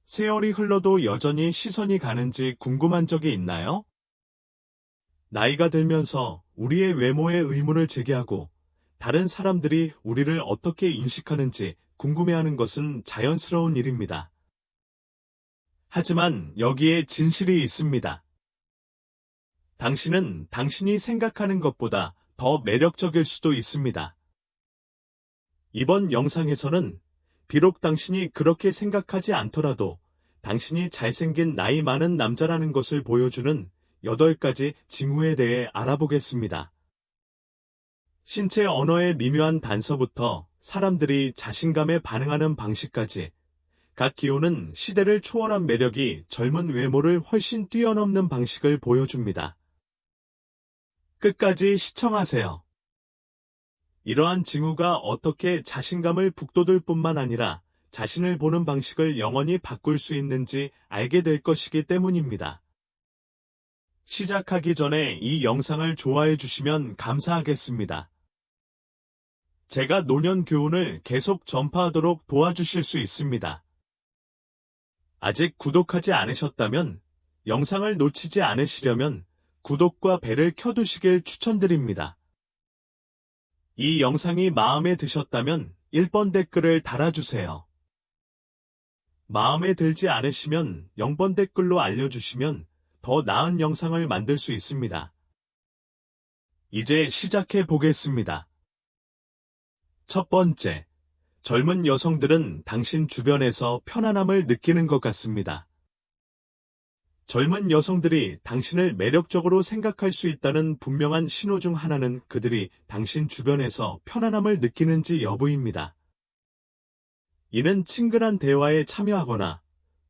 세월이 흘러도 여전히 시선이 가는지 궁금한 적이 있나요? 나이가 들면서 우리의 외모에 의문을 제기하고 다른 사람들이 우리를 어떻게 인식하는지 궁금해하는 것은 자연스러운 일입니다. 하지만 여기에 진실이 있습니다. 당신은 당신이 생각하는 것보다 더 매력적일 수도 있습니다. 이번 영상에서는 비록 당신이 그렇게 생각하지 않더라도 당신이 잘생긴 나이 많은 남자라는 것을 보여주는 8가지 징후에 대해 알아보겠습니다. 신체 언어의 미묘한 단서부터 사람들이 자신감에 반응하는 방식까지 각 기호는 시대를 초월한 매력이 젊은 외모를 훨씬 뛰어넘는 방식을 보여줍니다. 끝까지 시청하세요. 이러한 징후가 어떻게 자신감을 북돋을 뿐만 아니라 자신을 보는 방식을 영원히 바꿀 수 있는지 알게 될 것이기 때문입니다. 시작하기 전에 이 영상을 좋아해 주시면 감사하겠습니다. 제가 노년 교훈을 계속 전파하도록 도와주실 수 있습니다. 아직 구독하지 않으셨다면 영상을 놓치지 않으시려면 구독과 벨을 켜두시길 추천드립니다. 이 영상이 마음에 드셨다면 1번 댓글을 달아주세요. 마음에 들지 않으시면 0번 댓글로 알려주시면 더 나은 영상을 만들 수 있습니다. 이제 시작해 보겠습니다. 첫 번째, 젊은 여성들은 당신 주변에서 편안함을 느끼는 것 같습니다. 젊은 여성들이 당신을 매력적으로 생각할 수 있다는 분명한 신호 중 하나는 그들이 당신 주변에서 편안함을 느끼는지 여부입니다. 이는 친근한 대화에 참여하거나,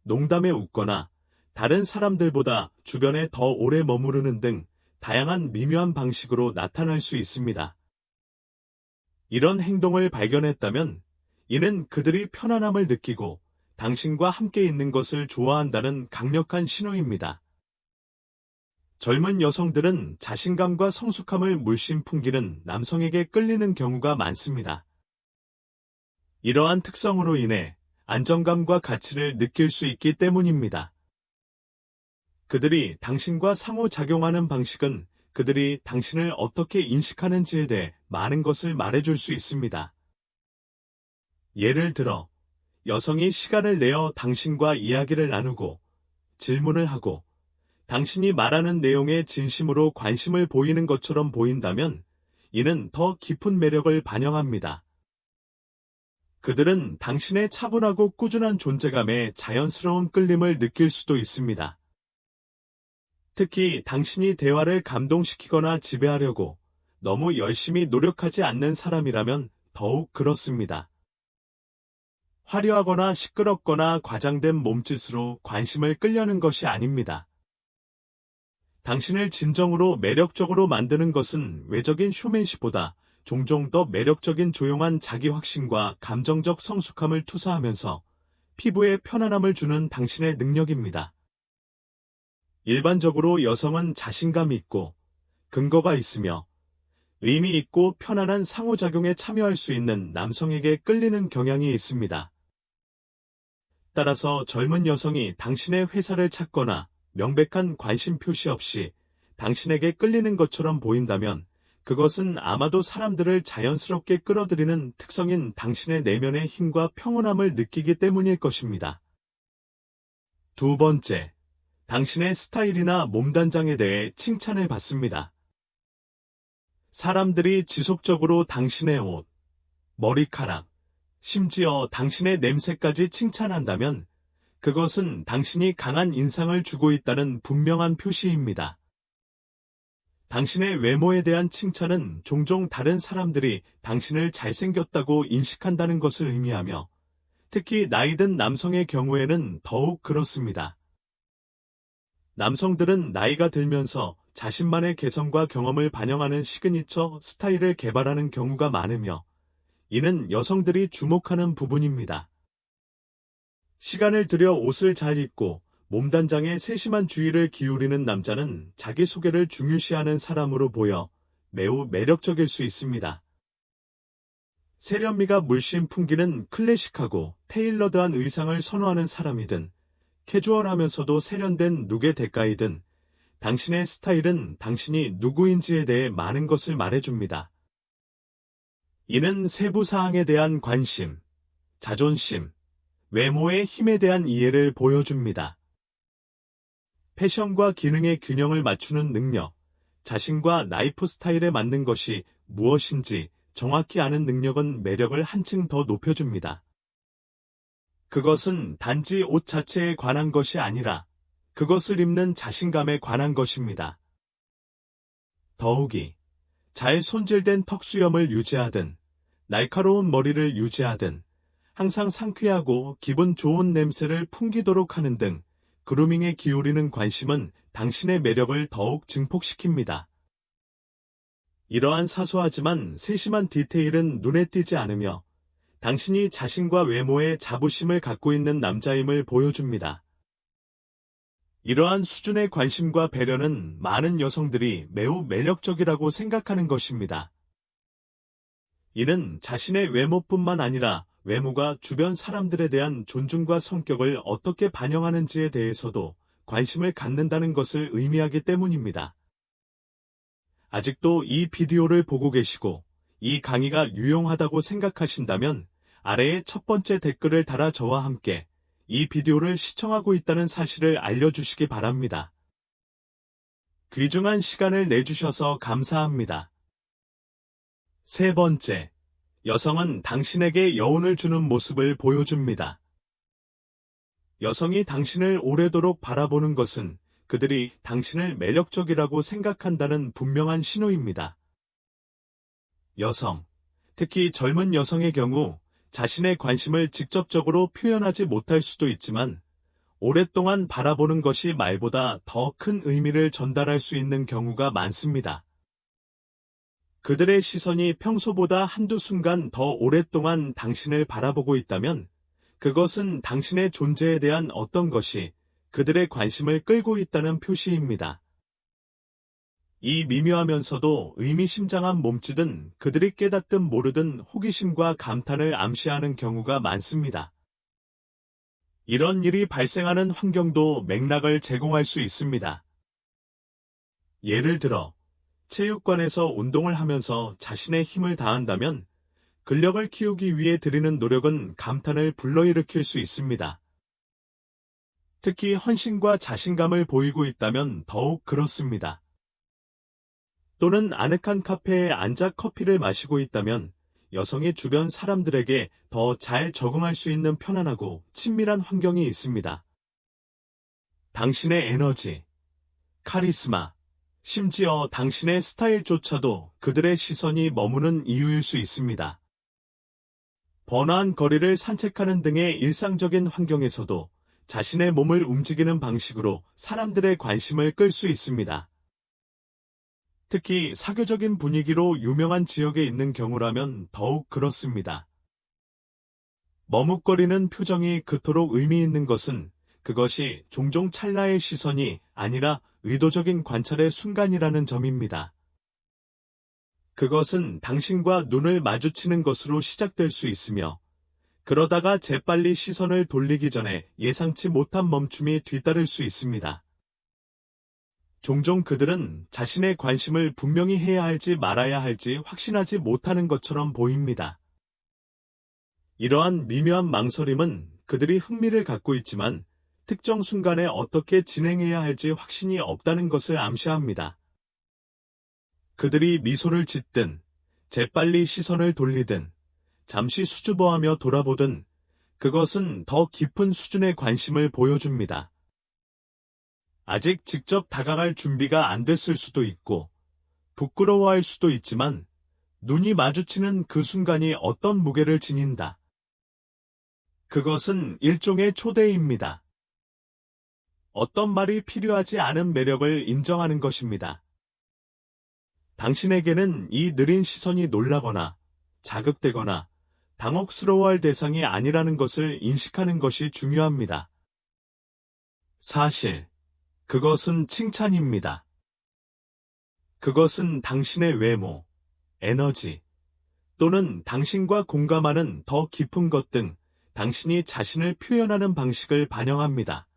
농담에 웃거나, 다른 사람들보다 주변에 더 오래 머무르는 등 다양한 미묘한 방식으로 나타날 수 있습니다. 이런 행동을 발견했다면 이는 그들이 편안함을 느끼고 당신과 함께 있는 것을 좋아한다는 강력한 신호입니다. 젊은 여성들은 자신감과 성숙함을 물씬 풍기는 남성에게 끌리는 경우가 많습니다. 이러한 특성으로 인해 안정감과 가치를 느낄 수 있기 때문입니다. 그들이 당신과 상호작용하는 방식은 그들이 당신을 어떻게 인식하는지에 대해 많은 것을 말해줄 수 있습니다. 예를 들어, 여성이 시간을 내어 당신과 이야기를 나누고 질문을 하고 당신이 말하는 내용에 진심으로 관심을 보이는 것처럼 보인다면 이는 더 깊은 매력을 반영합니다. 그들은 당신의 차분하고 꾸준한 존재감에 자연스러운 끌림을 느낄 수도 있습니다. 특히 당신이 대화를 감동시키거나 지배하려고 너무 열심히 노력하지 않는 사람이라면 더욱 그렇습니다. 화려하거나 시끄럽거나 과장된 몸짓으로 관심을 끌려는 것이 아닙니다. 당신을 진정으로 매력적으로 만드는 것은 외적인 쇼맨십보다 종종 더 매력적인 조용한 자기 확신과 감정적 성숙함을 투사하면서 피부에 편안함을 주는 당신의 능력입니다. 일반적으로 여성은 자신감이 있고 근거가 있으며 의미 있고 편안한 상호작용에 참여할 수 있는 남성에게 끌리는 경향이 있습니다. 따라서 젊은 여성이 당신의 회사를 찾거나 명백한 관심 표시 없이 당신에게 끌리는 것처럼 보인다면 그것은 아마도 사람들을 자연스럽게 끌어들이는 특성인 당신의 내면의 힘과 평온함을 느끼기 때문일 것입니다. 두 번째, 당신의 스타일이나 몸단장에 대해 칭찬을 받습니다. 사람들이 지속적으로 당신의 옷, 머리카락, 심지어 당신의 냄새까지 칭찬한다면 그것은 당신이 강한 인상을 주고 있다는 분명한 표시입니다. 당신의 외모에 대한 칭찬은 종종 다른 사람들이 당신을 잘생겼다고 인식한다는 것을 의미하며 특히 나이든 남성의 경우에는 더욱 그렇습니다. 남성들은 나이가 들면서 자신만의 개성과 경험을 반영하는 시그니처 스타일을 개발하는 경우가 많으며 이는 여성들이 주목하는 부분입니다. 시간을 들여 옷을 잘 입고 몸단장에 세심한 주의를 기울이는 남자는 자기소개를 중요시하는 사람으로 보여 매우 매력적일 수 있습니다. 세련미가 물씬 풍기는 클래식하고 테일러드한 의상을 선호하는 사람이든 캐주얼하면서도 세련된 룩의 대가이든 당신의 스타일은 당신이 누구인지에 대해 많은 것을 말해줍니다. 이는 세부 사항에 대한 관심, 자존심, 외모의 힘에 대한 이해를 보여줍니다. 패션과 기능의 균형을 맞추는 능력, 자신과 라이프 스타일에 맞는 것이 무엇인지 정확히 아는 능력은 매력을 한층 더 높여줍니다. 그것은 단지 옷 자체에 관한 것이 아니라 그것을 입는 자신감에 관한 것입니다. 더욱이 잘 손질된 턱수염을 유지하든 날카로운 머리를 유지하든 항상 상쾌하고 기분 좋은 냄새를 풍기도록 하는 등 그루밍에 기울이는 관심은 당신의 매력을 더욱 증폭시킵니다. 이러한 사소하지만 세심한 디테일은 눈에 띄지 않으며 당신이 자신과 외모에 자부심을 갖고 있는 남자임을 보여줍니다. 이러한 수준의 관심과 배려는 많은 여성들이 매우 매력적이라고 생각하는 것입니다. 이는 자신의 외모뿐만 아니라 외모가 주변 사람들에 대한 존중과 성격을 어떻게 반영하는지에 대해서도 관심을 갖는다는 것을 의미하기 때문입니다. 아직도 이 비디오를 보고 계시고 이 강의가 유용하다고 생각하신다면 아래에 첫 번째 댓글을 달아 저와 함께 이 비디오를 시청하고 있다는 사실을 알려주시기 바랍니다. 귀중한 시간을 내주셔서 감사합니다. 세 번째, 여성은 당신에게 여운을 주는 모습을 보여줍니다. 여성이 당신을 오래도록 바라보는 것은 그들이 당신을 매력적이라고 생각한다는 분명한 신호입니다. 여성, 특히 젊은 여성의 경우 자신의 관심을 직접적으로 표현하지 못할 수도 있지만 오랫동안 바라보는 것이 말보다 더 큰 의미를 전달할 수 있는 경우가 많습니다. 그들의 시선이 평소보다 한두 순간 더 오랫동안 당신을 바라보고 있다면 그것은 당신의 존재에 대한 어떤 것이 그들의 관심을 끌고 있다는 표시입니다. 이 미묘하면서도 의미심장한 몸짓은 그들이 깨닫든 모르든 호기심과 감탄을 암시하는 경우가 많습니다. 이런 일이 발생하는 환경도 맥락을 제공할 수 있습니다. 예를 들어, 체육관에서 운동을 하면서 자신의 힘을 다한다면 근력을 키우기 위해 들이는 노력은 감탄을 불러일으킬 수 있습니다. 특히 헌신과 자신감을 보이고 있다면 더욱 그렇습니다. 또는 아늑한 카페에 앉아 커피를 마시고 있다면 여성이 주변 사람들에게 더 잘 적응할 수 있는 편안하고 친밀한 환경이 있습니다. 당신의 에너지, 카리스마, 심지어 당신의 스타일조차도 그들의 시선이 머무는 이유일 수 있습니다. 번화한 거리를 산책하는 등의 일상적인 환경에서도 자신의 몸을 움직이는 방식으로 사람들의 관심을 끌 수 있습니다. 특히 사교적인 분위기로 유명한 지역에 있는 경우라면 더욱 그렇습니다. 머뭇거리는 표정이 그토록 의미 있는 것은 그것이 종종 찰나의 시선이 아니라 의도적인 관찰의 순간이라는 점입니다. 그것은 당신과 눈을 마주치는 것으로 시작될 수 있으며 그러다가 재빨리 시선을 돌리기 전에 예상치 못한 멈춤이 뒤따를 수 있습니다. 종종 그들은 자신의 관심을 분명히 해야 할지 말아야 할지 확신하지 못하는 것처럼 보입니다. 이러한 미묘한 망설임은 그들이 흥미를 갖고 있지만 특정 순간에 어떻게 진행해야 할지 확신이 없다는 것을 암시합니다. 그들이 미소를 짓든 재빨리 시선을 돌리든 잠시 수줍어하며 돌아보든 그것은 더 깊은 수준의 관심을 보여줍니다. 아직 직접 다가갈 준비가 안 됐을 수도 있고 부끄러워할 수도 있지만 눈이 마주치는 그 순간이 어떤 무게를 지닌다. 그것은 일종의 초대입니다. 어떤 말이 필요하지 않은 매력을 인정하는 것입니다. 당신에게는 이 느린 시선이 놀라거나 자극되거나 당혹스러워할 대상이 아니라는 것을 인식하는 것이 중요합니다. 사실, 그것은 칭찬입니다. 그것은 당신의 외모, 에너지, 또는 당신과 공감하는 더 깊은 것 등 당신이 자신을 표현하는 방식을 반영합니다.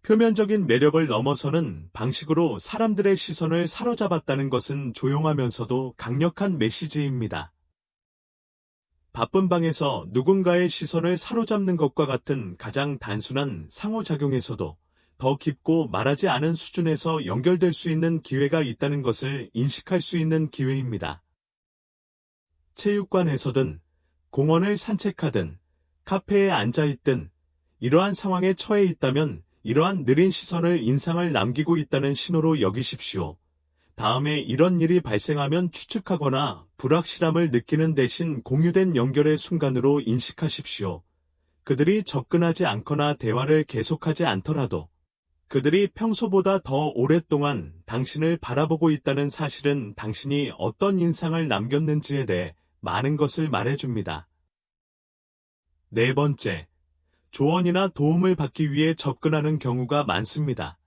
표면적인 매력을 넘어서는 방식으로 사람들의 시선을 사로잡았다는 것은 조용하면서도 강력한 메시지입니다. 바쁜 방에서 누군가의 시선을 사로잡는 것과 같은 가장 단순한 상호작용에서도 더 깊고 말하지 않은 수준에서 연결될 수 있는 기회가 있다는 것을 인식할 수 있는 기회입니다. 체육관에서든, 공원을 산책하든, 카페에 앉아있든, 이러한 상황에 처해 있다면 이러한 느린 시선을 인상을 남기고 있다는 신호로 여기십시오. 다음에 이런 일이 발생하면 추측하거나 불확실함을 느끼는 대신 공유된 연결의 순간으로 인식하십시오. 그들이 접근하지 않거나 대화를 계속하지 않더라도 그들이 평소보다 더 오랫동안 당신을 바라보고 있다는 사실은 당신이 어떤 인상을 남겼는지에 대해 많은 것을 말해줍니다. 네 번째, 조언이나 도움을 받기 위해 접근하는 경우가 많습니다.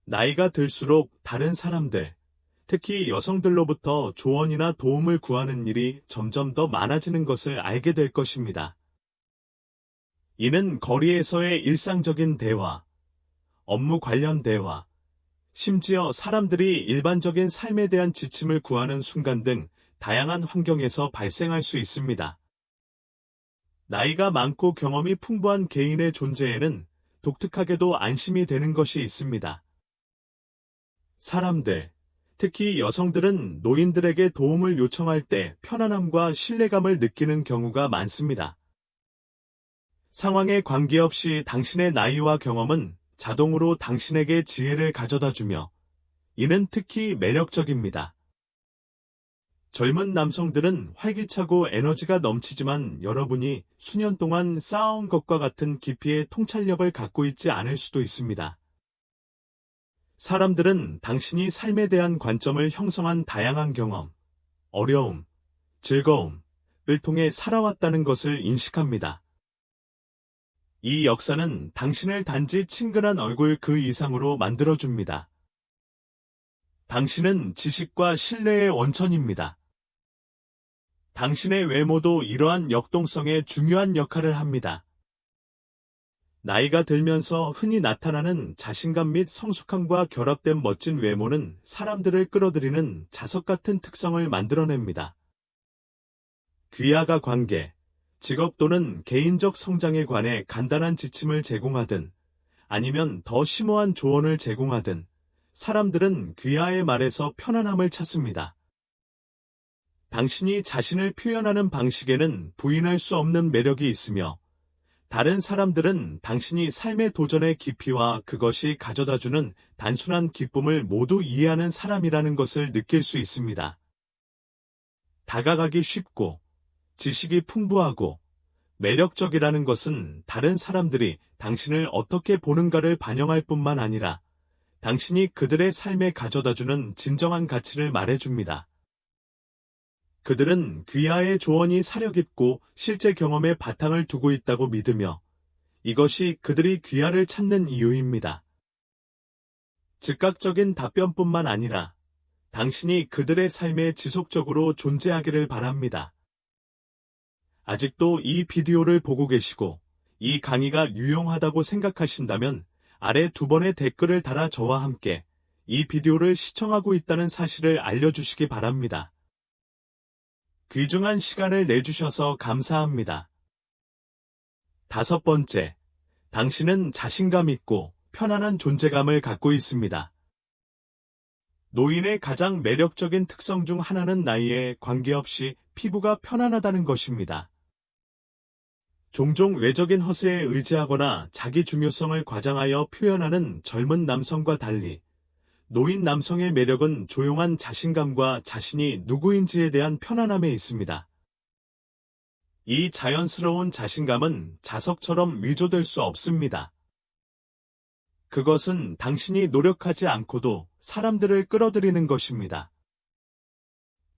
나이가 들수록 다른 사람들, 특히 여성들로부터 조언이나 도움을 구하는 일이 점점 더 많아지는 것을 알게 될 것입니다. 이는 거리에서의 일상적인 대화, 업무 관련 대화, 심지어 사람들이 일반적인 삶에 대한 지침을 구하는 순간 등 다양한 환경에서 발생할 수 있습니다. 나이가 많고 경험이 풍부한 개인의 존재에는 독특하게도 안심이 되는 것이 있습니다. 사람들, 특히 여성들은 노인들에게 도움을 요청할 때 편안함과 신뢰감을 느끼는 경우가 많습니다. 상황에 관계없이 당신의 나이와 경험은 자동으로 당신에게 지혜를 가져다주며 이는 특히 매력적입니다. 젊은 남성들은 활기차고 에너지가 넘치지만 여러분이 수년 동안 쌓아온 것과 같은 깊이의 통찰력을 갖고 있지 않을 수도 있습니다. 사람들은 당신이 삶에 대한 관점을 형성한 다양한 경험, 어려움, 즐거움을 통해 살아왔다는 것을 인식합니다. 이 역사는 당신을 단지 친근한 얼굴 그 이상으로 만들어줍니다. 당신은 지식과 신뢰의 원천입니다. 당신의 외모도 이러한 역동성에 중요한 역할을 합니다. 나이가 들면서 흔히 나타나는 자신감 및 성숙함과 결합된 멋진 외모는 사람들을 끌어들이는 자석 같은 특성을 만들어냅니다. 귀하가 관계, 직업 또는 개인적 성장에 관해 간단한 지침을 제공하든 아니면 더 심오한 조언을 제공하든 사람들은 귀하의 말에서 편안함을 찾습니다. 당신이 자신을 표현하는 방식에는 부인할 수 없는 매력이 있으며 다른 사람들은 당신이 삶의 도전의 깊이와 그것이 가져다주는 단순한 기쁨을 모두 이해하는 사람이라는 것을 느낄 수 있습니다. 다가가기 쉽고 지식이 풍부하고 매력적이라는 것은 다른 사람들이 당신을 어떻게 보는가를 반영할 뿐만 아니라 당신이 그들의 삶에 가져다주는 진정한 가치를 말해줍니다. 그들은 귀하의 조언이 사려깊고 실제 경험에 바탕을 두고 있다고 믿으며 이것이 그들이 귀하를 찾는 이유입니다. 즉각적인 답변뿐만 아니라 당신이 그들의 삶에 지속적으로 존재하기를 바랍니다. 아직도 이 비디오를 보고 계시고 이 강의가 유용하다고 생각하신다면 아래 2번의 댓글을 달아 저와 함께 이 비디오를 시청하고 있다는 사실을 알려주시기 바랍니다. 귀중한 시간을 내주셔서 감사합니다. 5번째, 당신은 자신감 있고 편안한 존재감을 갖고 있습니다. 노인의 가장 매력적인 특성 중 하나는 나이에 관계없이 피부가 편안하다는 것입니다. 종종 외적인 허세에 의지하거나 자기 중요성을 과장하여 표현하는 젊은 남성과 달리 노인 남성의 매력은 조용한 자신감과 자신이 누구인지에 대한 편안함에 있습니다. 이 자연스러운 자신감은 자석처럼 위조될 수 없습니다. 그것은 당신이 노력하지 않고도 사람들을 끌어들이는 것입니다.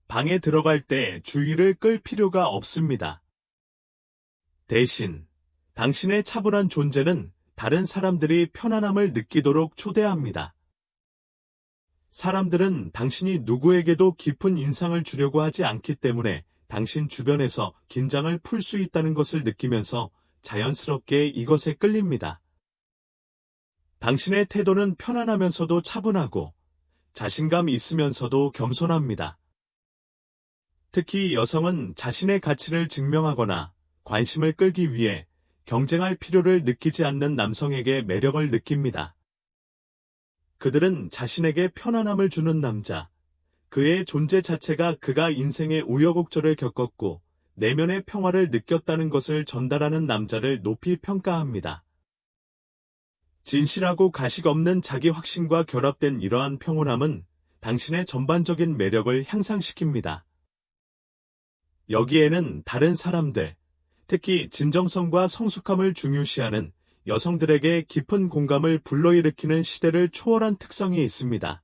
방에 들어갈 때 주의를 끌 필요가 없습니다. 대신 당신의 차분한 존재는 다른 사람들이 편안함을 느끼도록 초대합니다. 사람들은 당신이 누구에게도 깊은 인상을 주려고 하지 않기 때문에 당신 주변에서 긴장을 풀 수 있다는 것을 느끼면서 자연스럽게 이것에 끌립니다. 당신의 태도는 편안하면서도 차분하고 자신감 있으면서도 겸손합니다. 특히 여성은 자신의 가치를 증명하거나 관심을 끌기 위해 경쟁할 필요를 느끼지 않는 남성에게 매력을 느낍니다. 그들은 자신에게 편안함을 주는 남자, 그의 존재 자체가 그가 인생의 우여곡절을 겪었고 내면의 평화를 느꼈다는 것을 전달하는 남자를 높이 평가합니다. 진실하고 가식 없는 자기 확신과 결합된 이러한 평온함은 당신의 전반적인 매력을 향상시킵니다. 여기에는 다른 사람들, 특히 진정성과 성숙함을 중요시하는 여성들에게 깊은 공감을 불러일으키는 시대를 초월한 특성이 있습니다.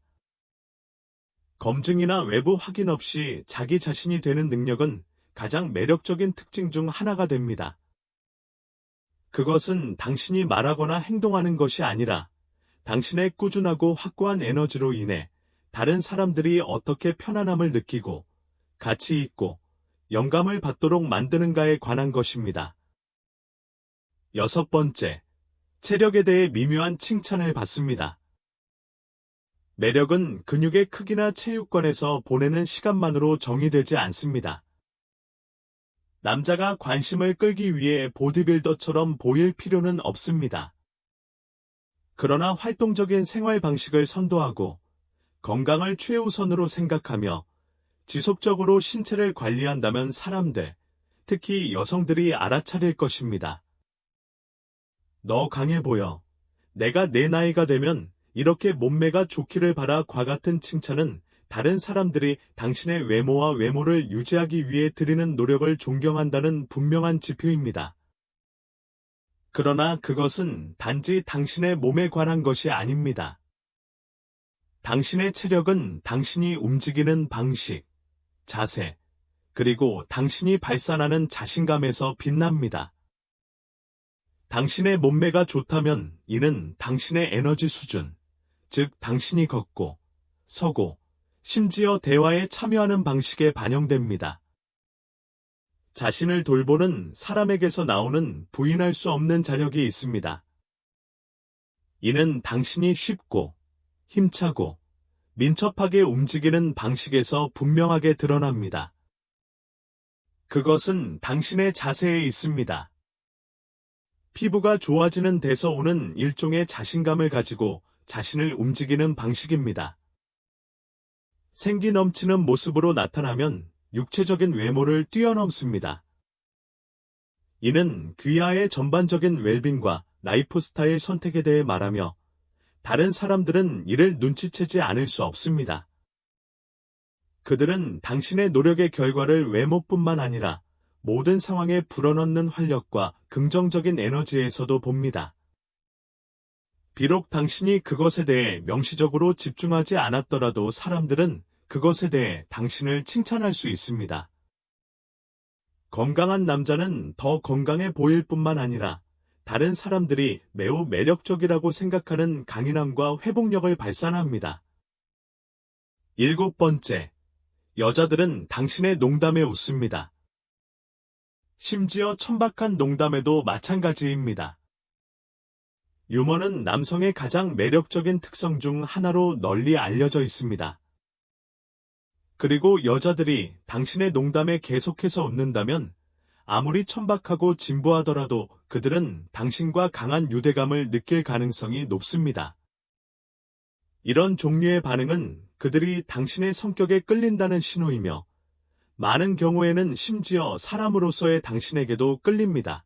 검증이나 외부 확인 없이 자기 자신이 되는 능력은 가장 매력적인 특징 중 하나가 됩니다. 그것은 당신이 말하거나 행동하는 것이 아니라 당신의 꾸준하고 확고한 에너지로 인해 다른 사람들이 어떻게 편안함을 느끼고 가치 있고 영감을 받도록 만드는가에 관한 것입니다. 6번째, 체력에 대해 미묘한 칭찬을 받습니다. 매력은 근육의 크기나 체육관에서 보내는 시간만으로 정의되지 않습니다. 남자가 관심을 끌기 위해 보디빌더처럼 보일 필요는 없습니다. 그러나 활동적인 생활 방식을 선도하고 건강을 최우선으로 생각하며 지속적으로 신체를 관리한다면 사람들, 특히 여성들이 알아차릴 것입니다. 너 강해 보여. 내가 내 나이가 되면 이렇게 몸매가 좋기를 바라과 같은 칭찬은 다른 사람들이 당신의 외모와 외모를 유지하기 위해 드리는 노력을 존경한다는 분명한 지표입니다. 그러나 그것은 단지 당신의 몸에 관한 것이 아닙니다. 당신의 체력은 당신이 움직이는 방식, 자세, 그리고 당신이 발산하는 자신감에서 빛납니다. 당신의 몸매가 좋다면 이는 당신의 에너지 수준, 즉 당신이 걷고, 서고, 심지어 대화에 참여하는 방식에 반영됩니다. 자신을 돌보는 사람에게서 나오는 부인할 수 없는 자력이 있습니다. 이는 당신이 쉽고, 힘차고, 민첩하게 움직이는 방식에서 분명하게 드러납니다. 그것은 당신의 자세에 있습니다. 피부가 좋아지는 데서 오는 일종의 자신감을 가지고 자신을 움직이는 방식입니다. 생기 넘치는 모습으로 나타나면 육체적인 외모를 뛰어넘습니다. 이는 귀하의 전반적인 웰빙과 라이프 스타일 선택에 대해 말하며 다른 사람들은 이를 눈치채지 않을 수 없습니다. 그들은 당신의 노력의 결과를 외모뿐만 아니라 모든 상황에 불어넣는 활력과 긍정적인 에너지에서도 봅니다. 비록 당신이 그것에 대해 명시적으로 집중하지 않았더라도 사람들은 그것에 대해 당신을 칭찬할 수 있습니다. 건강한 남자는 더 건강해 보일 뿐만 아니라 다른 사람들이 매우 매력적이라고 생각하는 강인함과 회복력을 발산합니다. 7번째, 여자들은 당신의 농담에 웃습니다. 심지어 천박한 농담에도 마찬가지입니다. 유머는 남성의 가장 매력적인 특성 중 하나로 널리 알려져 있습니다. 그리고 여자들이 당신의 농담에 계속해서 웃는다면 아무리 천박하고 진부하더라도 그들은 당신과 강한 유대감을 느낄 가능성이 높습니다. 이런 종류의 반응은 그들이 당신의 성격에 끌린다는 신호이며 많은 경우에는 심지어 사람으로서의 당신에게도 끌립니다.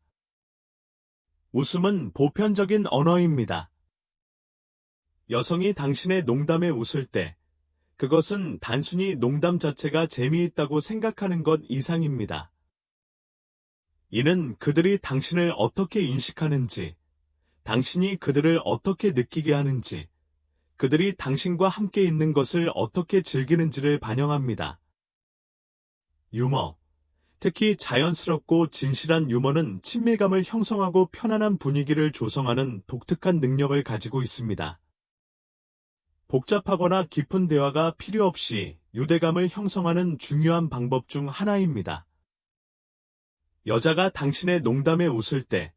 웃음은 보편적인 언어입니다. 여성이 당신의 농담에 웃을 때 그것은 단순히 농담 자체가 재미있다고 생각하는 것 이상입니다. 이는 그들이 당신을 어떻게 인식하는지, 당신이 그들을 어떻게 느끼게 하는지, 그들이 당신과 함께 있는 것을 어떻게 즐기는지를 반영합니다. 유머, 특히 자연스럽고 진실한 유머는 친밀감을 형성하고 편안한 분위기를 조성하는 독특한 능력을 가지고 있습니다. 복잡하거나 깊은 대화가 필요 없이 유대감을 형성하는 중요한 방법 중 하나입니다. 여자가 당신의 농담에 웃을 때,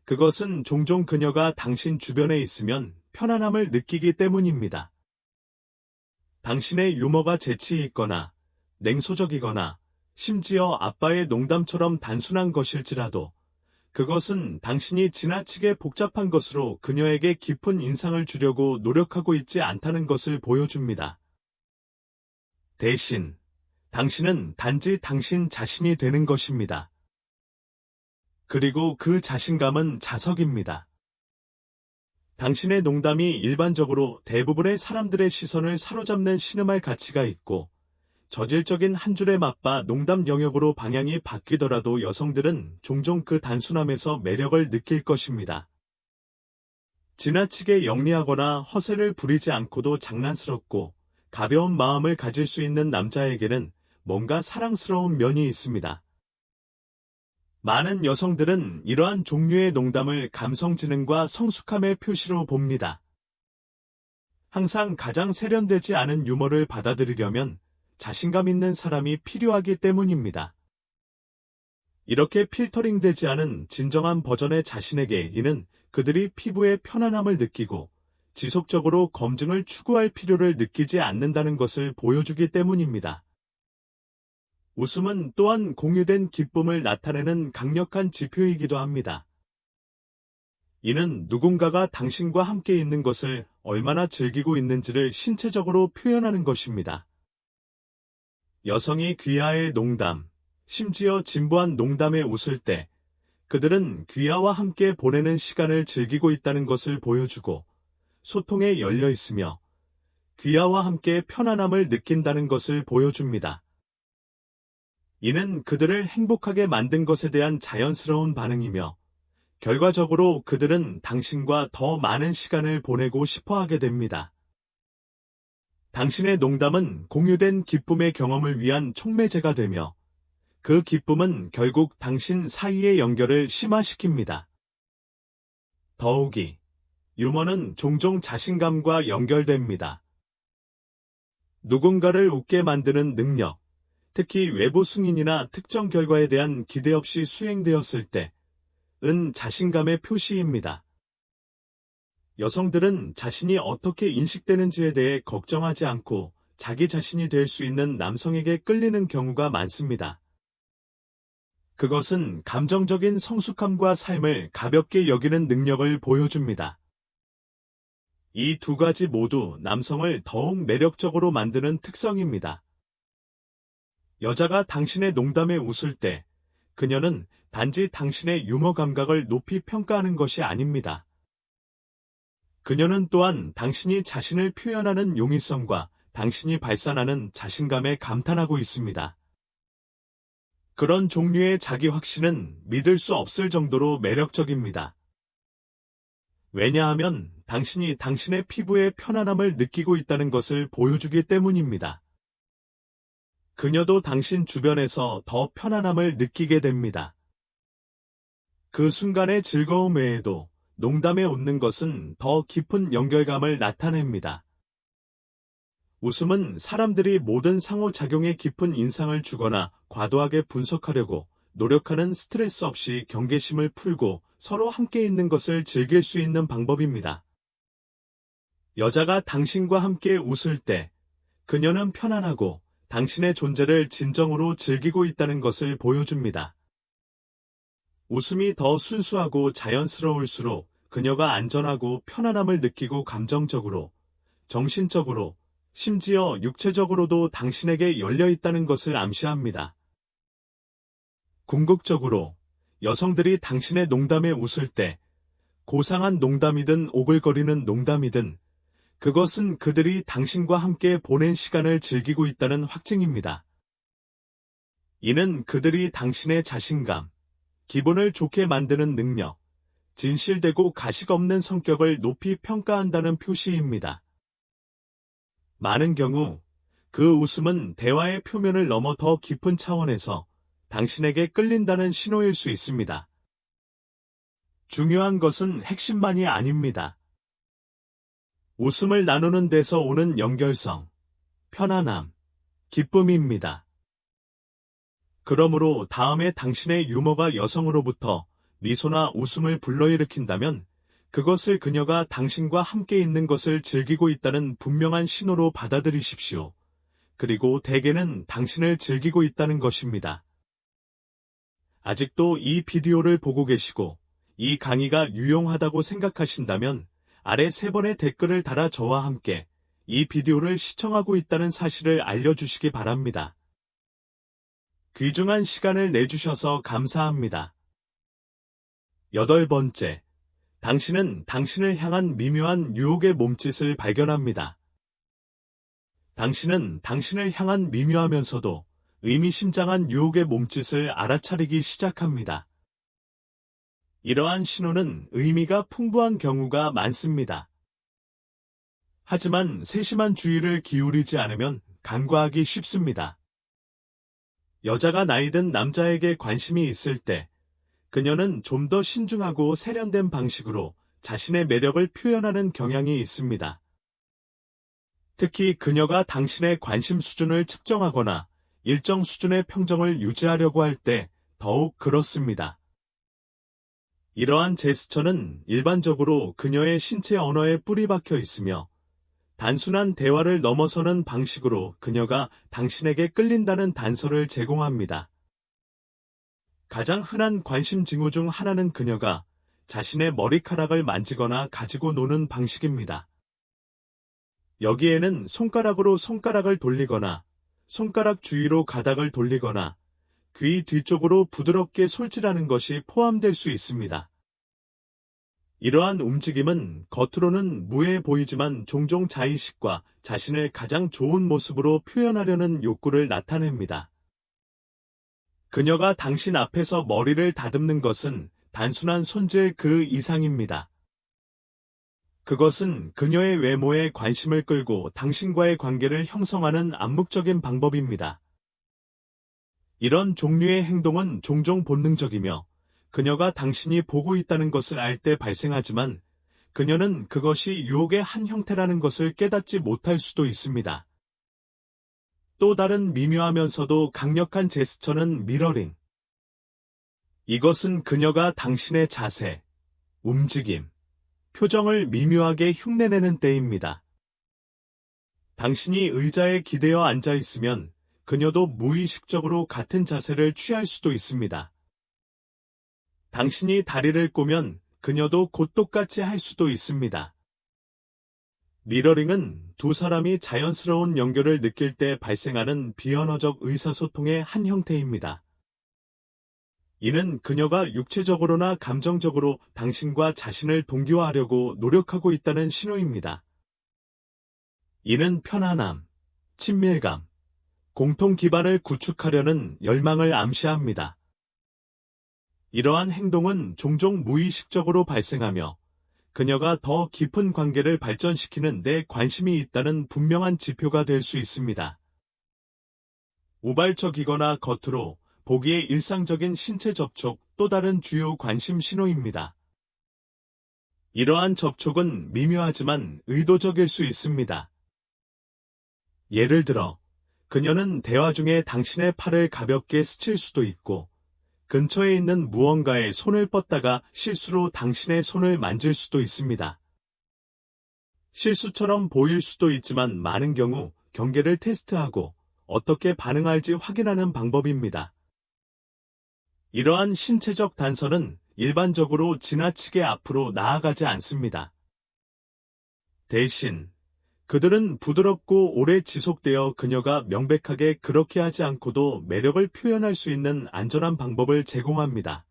그것은 종종 그녀가 당신 주변에 있으면 편안함을 느끼기 때문입니다. 당신의 유머가 재치 있거나 냉소적이거나 심지어 아빠의 농담처럼 단순한 것일지라도 그것은 당신이 지나치게 복잡한 것으로 그녀에게 깊은 인상을 주려고 노력하고 있지 않다는 것을 보여줍니다. 대신 당신은 단지 당신 자신이 되는 것입니다. 그리고 그 자신감은 자석입니다. 당신의 농담이 일반적으로 대부분의 사람들의 시선을 사로잡는 신음할 가치가 있고 저질적인 한 줄의 맞바 농담 영역으로 방향이 바뀌더라도 여성들은 종종 그 단순함에서 매력을 느낄 것입니다. 지나치게 영리하거나 허세를 부리지 않고도 장난스럽고 가벼운 마음을 가질 수 있는 남자에게는 뭔가 사랑스러운 면이 있습니다. 많은 여성들은 이러한 종류의 농담을 감성 지능과 성숙함의 표시로 봅니다. 항상 가장 세련되지 않은 유머를 받아들이려면 자신감 있는 사람이 필요하기 때문입니다. 이렇게 필터링되지 않은 진정한 버전의 자신에게 이는 그들이 피부의 편안함을 느끼고 지속적으로 검증을 추구할 필요를 느끼지 않는다는 것을 보여주기 때문입니다. 웃음은 또한 공유된 기쁨을 나타내는 강력한 지표이기도 합니다. 이는 누군가가 당신과 함께 있는 것을 얼마나 즐기고 있는지를 신체적으로 표현하는 것입니다. 여성이 귀하의 농담, 심지어 진부한 농담에 웃을 때 그들은 귀하와 함께 보내는 시간을 즐기고 있다는 것을 보여주고 소통에 열려 있으며 귀하와 함께 편안함을 느낀다는 것을 보여줍니다. 이는 그들을 행복하게 만든 것에 대한 자연스러운 반응이며 결과적으로 그들은 당신과 더 많은 시간을 보내고 싶어 하게 됩니다. 당신의 농담은 공유된 기쁨의 경험을 위한 촉매제가 되며 그 기쁨은 결국 당신 사이의 연결을 심화시킵니다. 더욱이 유머는 종종 자신감과 연결됩니다. 누군가를 웃게 만드는 능력, 특히 외부 승인이나 특정 결과에 대한 기대 없이 수행되었을 때은 자신감의 표시입니다. 여성들은 자신이 어떻게 인식되는지에 대해 걱정하지 않고 자기 자신이 될 수 있는 남성에게 끌리는 경우가 많습니다. 그것은 감정적인 성숙함과 삶을 가볍게 여기는 능력을 보여줍니다. 이 두 가지 모두 남성을 더욱 매력적으로 만드는 특성입니다. 여자가 당신의 농담에 웃을 때 그녀는 단지 당신의 유머 감각을 높이 평가하는 것이 아닙니다. 그녀는 또한 당신이 자신을 표현하는 용이성과 당신이 발산하는 자신감에 감탄하고 있습니다. 그런 종류의 자기 확신은 믿을 수 없을 정도로 매력적입니다. 왜냐하면 당신이 당신의 피부의 편안함을 느끼고 있다는 것을 보여주기 때문입니다. 그녀도 당신 주변에서 더 편안함을 느끼게 됩니다. 그 순간의 즐거움 외에도 농담에 웃는 것은 더 깊은 연결감을 나타냅니다. 웃음은 사람들이 모든 상호작용에 깊은 인상을 주거나 과도하게 분석하려고 노력하는 스트레스 없이 경계심을 풀고 서로 함께 있는 것을 즐길 수 있는 방법입니다. 여자가 당신과 함께 웃을 때 그녀는 편안하고 당신의 존재를 진정으로 즐기고 있다는 것을 보여줍니다. 웃음이 더 순수하고 자연스러울수록 그녀가 안전하고 편안함을 느끼고 감정적으로, 정신적으로, 심지어 육체적으로도 당신에게 열려 있다는 것을 암시합니다. 궁극적으로 여성들이 당신의 농담에 웃을 때 고상한 농담이든 오글거리는 농담이든 그것은 그들이 당신과 함께 보낸 시간을 즐기고 있다는 확증입니다. 이는 그들이 당신의 자신감, 기분을 좋게 만드는 능력, 진실되고 가식 없는 성격을 높이 평가한다는 표시입니다. 많은 경우 그 웃음은 대화의 표면을 넘어 더 깊은 차원에서 당신에게 끌린다는 신호일 수 있습니다. 중요한 것은 핵심만이 아닙니다. 웃음을 나누는 데서 오는 연결성, 편안함, 기쁨입니다. 그러므로 다음에 당신의 유머가 여성으로부터 미소나 웃음을 불러일으킨다면 그것을 그녀가 당신과 함께 있는 것을 즐기고 있다는 분명한 신호로 받아들이십시오. 그리고 대개는 당신을 즐기고 있다는 것입니다. 아직도 이 비디오를 보고 계시고 이 강의가 유용하다고 생각하신다면 아래 3번의 댓글을 달아 저와 함께 이 비디오를 시청하고 있다는 사실을 알려주시기 바랍니다. 귀중한 시간을 내주셔서 감사합니다. 8번째, 당신은 당신을 향한 미묘한 유혹의 몸짓을 발견합니다. 당신은 당신을 향한 미묘하면서도 의미심장한 유혹의 몸짓을 알아차리기 시작합니다. 이러한 신호는 의미가 풍부한 경우가 많습니다. 하지만 세심한 주의를 기울이지 않으면 간과하기 쉽습니다. 여자가 나이든 남자에게 관심이 있을 때 그녀는 좀 더 신중하고 세련된 방식으로 자신의 매력을 표현하는 경향이 있습니다. 특히 그녀가 당신의 관심 수준을 측정하거나 일정 수준의 평정을 유지하려고 할 때 더욱 그렇습니다. 이러한 제스처는 일반적으로 그녀의 신체 언어에 뿌리 박혀 있으며 단순한 대화를 넘어서는 방식으로 그녀가 당신에게 끌린다는 단서를 제공합니다. 가장 흔한 관심 징후 중 하나는 그녀가 자신의 머리카락을 만지거나 가지고 노는 방식입니다. 여기에는 손가락으로 손가락을 돌리거나 손가락 주위로 가닥을 돌리거나 귀 뒤쪽으로 부드럽게 솔질하는 것이 포함될 수 있습니다. 이러한 움직임은 겉으로는 무해해 보이지만 종종 자의식과 자신을 가장 좋은 모습으로 표현하려는 욕구를 나타냅니다. 그녀가 당신 앞에서 머리를 다듬는 것은 단순한 손질 그 이상입니다. 그것은 그녀의 외모에 관심을 끌고 당신과의 관계를 형성하는 암묵적인 방법입니다. 이런 종류의 행동은 종종 본능적이며 그녀가 당신이 보고 있다는 것을 알 때 발생하지만 그녀는 그것이 유혹의 한 형태라는 것을 깨닫지 못할 수도 있습니다. 또 다른 미묘하면서도 강력한 제스처는 미러링. 이것은 그녀가 당신의 자세, 움직임, 표정을 미묘하게 흉내내는 때입니다. 당신이 의자에 기대어 앉아 있으면 그녀도 무의식적으로 같은 자세를 취할 수도 있습니다. 당신이 다리를 꼬면 그녀도 곧 똑같이 할 수도 있습니다. 미러링은 두 사람이 자연스러운 연결을 느낄 때 발생하는 비언어적 의사소통의 한 형태입니다. 이는 그녀가 육체적으로나 감정적으로 당신과 자신을 동기화하려고 노력하고 있다는 신호입니다. 이는 편안함, 친밀감, 공통 기반을 구축하려는 열망을 암시합니다. 이러한 행동은 종종 무의식적으로 발생하며 그녀가 더 깊은 관계를 발전시키는 데 관심이 있다는 분명한 지표가 될 수 있습니다. 우발적이거나 겉으로 보기에 일상적인 신체 접촉 또 다른 주요 관심 신호입니다. 이러한 접촉은 미묘하지만 의도적일 수 있습니다. 예를 들어, 그녀는 대화 중에 당신의 팔을 가볍게 스칠 수도 있고, 근처에 있는 무언가에 손을 뻗다가 실수로 당신의 손을 만질 수도 있습니다. 실수처럼 보일 수도 있지만 많은 경우 경계를 테스트하고 어떻게 반응할지 확인하는 방법입니다. 이러한 신체적 단서는 일반적으로 지나치게 앞으로 나아가지 않습니다. 대신 그들은 부드럽고 오래 지속되어 그녀가 명백하게 그렇게 하지 않고도 매력을 표현할 수 있는 안전한 방법을 제공합니다.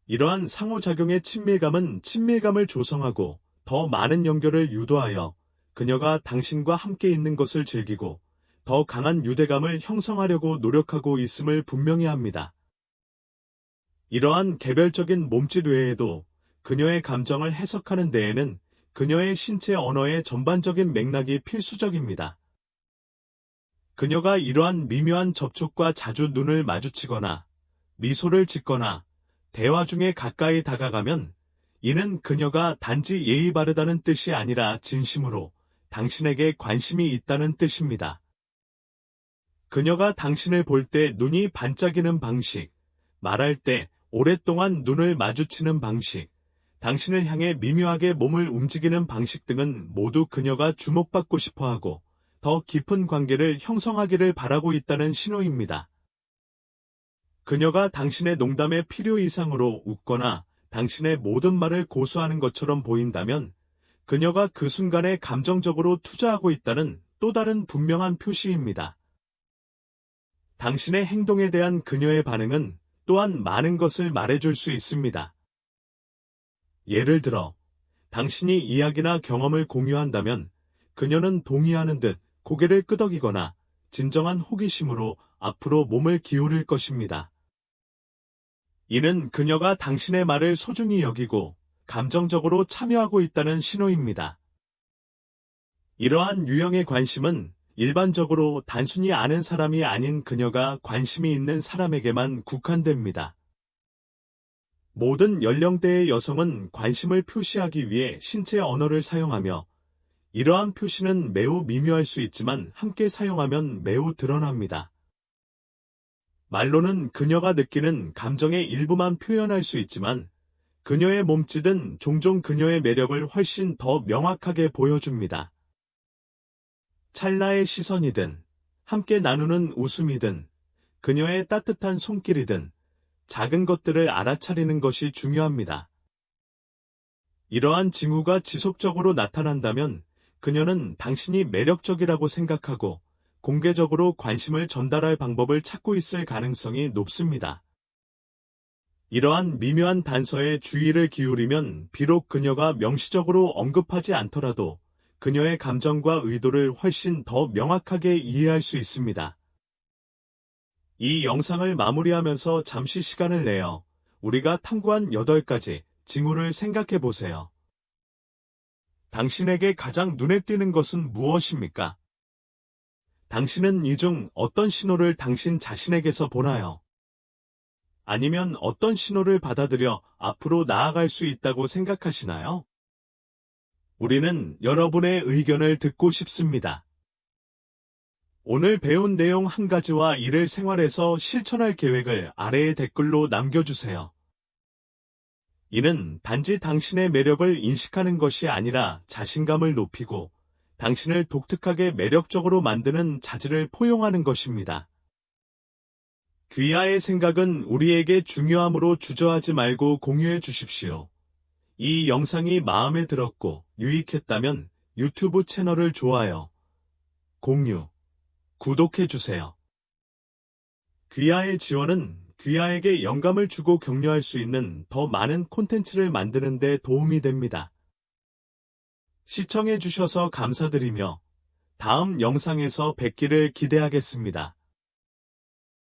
이러한 상호작용의 친밀감은 친밀감을 조성하고 더 많은 연결을 유도하여 그녀가 당신과 함께 있는 것을 즐기고 더 강한 유대감을 형성하려고 노력하고 있음을 분명히 합니다. 이러한 개별적인 몸짓 외에도 그녀의 감정을 해석하는 데에는 그녀의 신체 언어의 전반적인 맥락이 필수적입니다. 그녀가 이러한 미묘한 접촉과 자주 눈을 마주치거나 미소를 짓거나 대화 중에 가까이 다가가면 이는 그녀가 단지 예의 바르다는 뜻이 아니라 진심으로 당신에게 관심이 있다는 뜻입니다. 그녀가 당신을 볼 때 눈이 반짝이는 방식, 말할 때 오랫동안 눈을 마주치는 방식, 당신을 향해 미묘하게 몸을 움직이는 방식 등은 모두 그녀가 주목받고 싶어하고 더 깊은 관계를 형성하기를 바라고 있다는 신호입니다. 그녀가 당신의 농담에 필요 이상으로 웃거나 당신의 모든 말을 고수하는 것처럼 보인다면 그녀가 그 순간에 감정적으로 투자하고 있다는 또 다른 분명한 표시입니다. 당신의 행동에 대한 그녀의 반응은 또한 많은 것을 말해줄 수 있습니다. 예를 들어, 당신이 이야기나 경험을 공유한다면 그녀는 동의하는 듯 고개를 끄덕이거나 진정한 호기심으로 앞으로 몸을 기울일 것입니다. 이는 그녀가 당신의 말을 소중히 여기고 감정적으로 참여하고 있다는 신호입니다. 이러한 유형의 관심은 일반적으로 단순히 아는 사람이 아닌 그녀가 관심이 있는 사람에게만 국한됩니다. 모든 연령대의 여성은 관심을 표시하기 위해 신체 언어를 사용하며 이러한 표시는 매우 미묘할 수 있지만 함께 사용하면 매우 드러납니다. 말로는 그녀가 느끼는 감정의 일부만 표현할 수 있지만 그녀의 몸짓은 종종 그녀의 매력을 훨씬 더 명확하게 보여줍니다. 찰나의 시선이든 함께 나누는 웃음이든 그녀의 따뜻한 손길이든 작은 것들을 알아차리는 것이 중요합니다. 이러한 징후가 지속적으로 나타난다면 그녀는 당신이 매력적이라고 생각하고 공개적으로 관심을 전달할 방법을 찾고 있을 가능성이 높습니다. 이러한 미묘한 단서에 주의를 기울이면 비록 그녀가 명시적으로 언급하지 않더라도 그녀의 감정과 의도를 훨씬 더 명확하게 이해할 수 있습니다. 이 영상을 마무리하면서 잠시 시간을 내어 우리가 탐구한 8가지 징후를 생각해 보세요. 당신에게 가장 눈에 띄는 것은 무엇입니까? 당신은 이 중 어떤 신호를 당신 자신에게서 보나요? 아니면 어떤 신호를 받아들여 앞으로 나아갈 수 있다고 생각하시나요? 우리는 여러분의 의견을 듣고 싶습니다. 오늘 배운 내용 한 가지와 이를 생활에서 실천할 계획을 아래의 댓글로 남겨주세요. 이는 단지 당신의 매력을 인식하는 것이 아니라 자신감을 높이고 당신을 독특하게 매력적으로 만드는 자질을 포용하는 것입니다. 귀하의 생각은 우리에게 중요하므로 주저하지 말고 공유해 주십시오. 이 영상이 마음에 들었고 유익했다면 유튜브 채널을 좋아요, 공유, 구독해 주세요. 귀하의 지원은 귀하에게 영감을 주고 격려할 수 있는 더 많은 콘텐츠를 만드는 데 도움이 됩니다. 시청해 주셔서 감사드리며 다음 영상에서 뵙기를 기대하겠습니다.